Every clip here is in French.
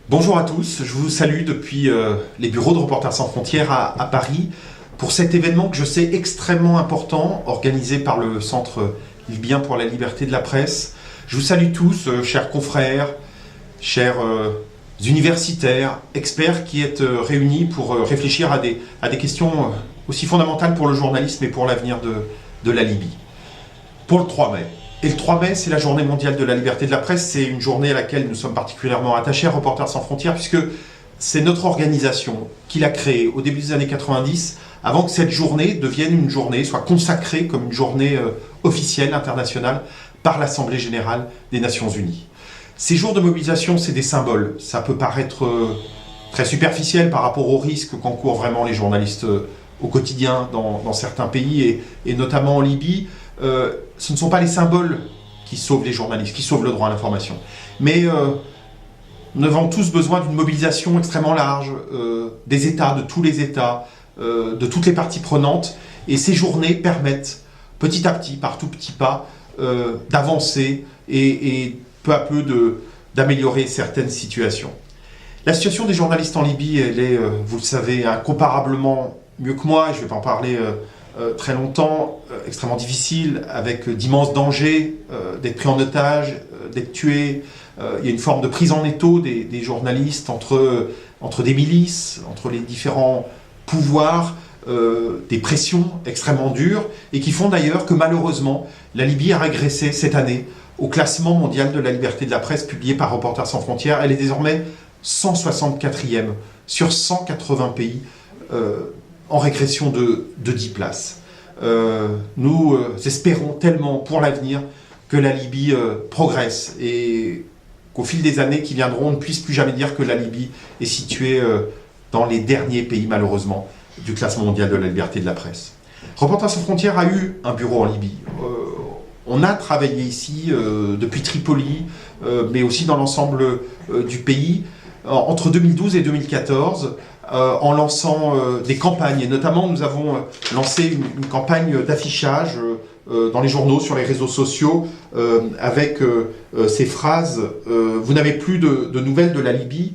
Bonjour à tous, je vous salue depuis les bureaux de Reporters sans frontières à Paris pour cet événement que je sais extrêmement important, organisé par le Centre libyen pour la liberté de la presse. Je vous salue tous, chers confrères, chers universitaires, experts qui êtes réunis pour réfléchir à des questions aussi fondamentales pour le journalisme et pour l'avenir de la Libye. Pour le 3 mai. Et le 3 mai, c'est la journée mondiale de la liberté de la presse. C'est une journée à laquelle nous sommes particulièrement attachés à Reporters sans frontières, puisque c'est notre organisation qui l'a créée au début des années 90, avant que cette journée devienne une journée, soit consacrée comme une journée officielle, internationale, par l'Assemblée générale des Nations Unies. Ces jours de mobilisation, c'est des symboles. Ça peut paraître très superficiel par rapport aux risques qu'encourent vraiment les journalistes au quotidien dans certains pays, et notamment en Libye. Ce ne sont pas les symboles qui sauvent les journalistes, qui sauvent le droit à l'information. Mais nous avons tous besoin d'une mobilisation extrêmement large, des États, de tous les États, de toutes les parties prenantes. Et ces journées permettent, petit à petit, par tout petits pas, d'avancer et peu à peu d'améliorer certaines situations. La situation des journalistes en Libye, elle est, vous le savez, incomparablement mieux que moi. Je ne vais pas en parler très longtemps, extrêmement difficile, avec d'immenses dangers d'être pris en otage, d'être tués. Il y a une forme de prise en étau des journalistes entre des milices, entre les différents pouvoirs, des pressions extrêmement dures, et qui font d'ailleurs que malheureusement, la Libye a régressé cette année au classement mondial de la liberté de la presse publié par Reporters sans frontières. Elle est désormais 164e sur 180 pays, en régression de 10 places. Nous espérons tellement pour l'avenir que la Libye progresse et qu'au fil des années qui viendront, on ne puisse plus jamais dire que la Libye est située dans les derniers pays, malheureusement, du classement mondial de la liberté de la presse. Reporters sans frontières a eu un bureau en Libye. On a travaillé ici depuis Tripoli, mais aussi dans l'ensemble du pays, entre 2012 et 2014, en lançant des campagnes. Et notamment, nous avons lancé une campagne d'affichage dans les journaux, sur les réseaux sociaux, avec ces phrases « Vous n'avez plus de nouvelles de la Libye ?»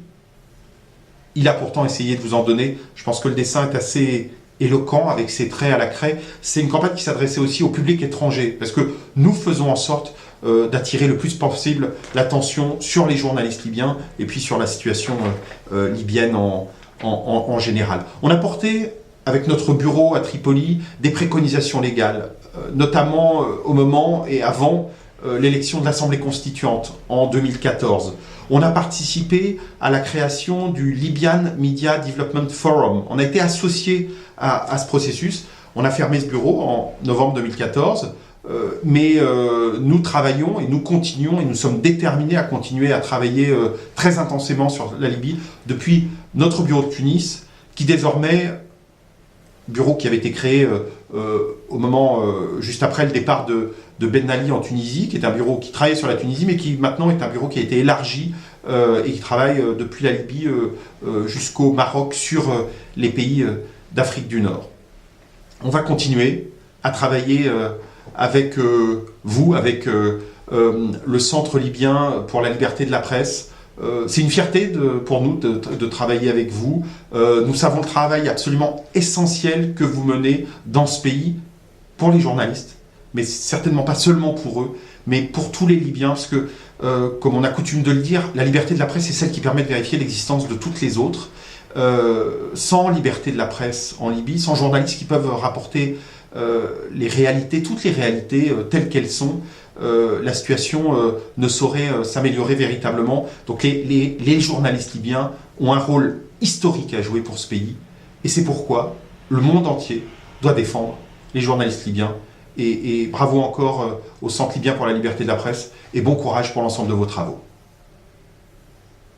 Il a pourtant essayé de vous en donner. Je pense que le dessin est assez éloquent, avec ses traits à la craie. C'est une campagne qui s'adressait aussi au public étranger, parce que nous faisons en sorte d'attirer le plus possible l'attention sur les journalistes libyens, et puis sur la situation libyenne en général. On a porté, avec notre bureau à Tripoli, des préconisations légales, notamment au moment et avant l'élection de l'Assemblée constituante en 2014. On a participé à la création du Libyan Media Development Forum. On a été associé à ce processus. On a fermé ce bureau en novembre 2014, mais nous travaillons et nous continuons et nous sommes déterminés à continuer à travailler très intensément sur la Libye depuis notre bureau de Tunis, qui désormais, bureau qui avait été créé au moment juste après le départ de Ben Ali en Tunisie, qui est un bureau qui travaillait sur la Tunisie, mais qui maintenant est un bureau qui a été élargi et qui travaille depuis la Libye jusqu'au Maroc sur les pays d'Afrique du Nord. On va continuer à travailler avec vous, avec le Centre libyen pour la liberté de la presse. C'est une fierté pour nous de travailler avec vous. Nous savons le travail absolument essentiel que vous menez dans ce pays pour les journalistes, mais certainement pas seulement pour eux, mais pour tous les Libyens, parce que, comme on a coutume de le dire, la liberté de la presse est celle qui permet de vérifier l'existence de toutes les autres. Sans liberté de la presse en Libye, sans journalistes qui peuvent rapporter les réalités, toutes les réalités telles qu'elles sont, la situation ne saurait s'améliorer véritablement. Donc les journalistes libyens ont un rôle historique à jouer pour ce pays, et c'est pourquoi le monde entier doit défendre les journalistes libyens. Et bravo encore au Centre libyen pour la liberté de la presse, et bon courage pour l'ensemble de vos travaux.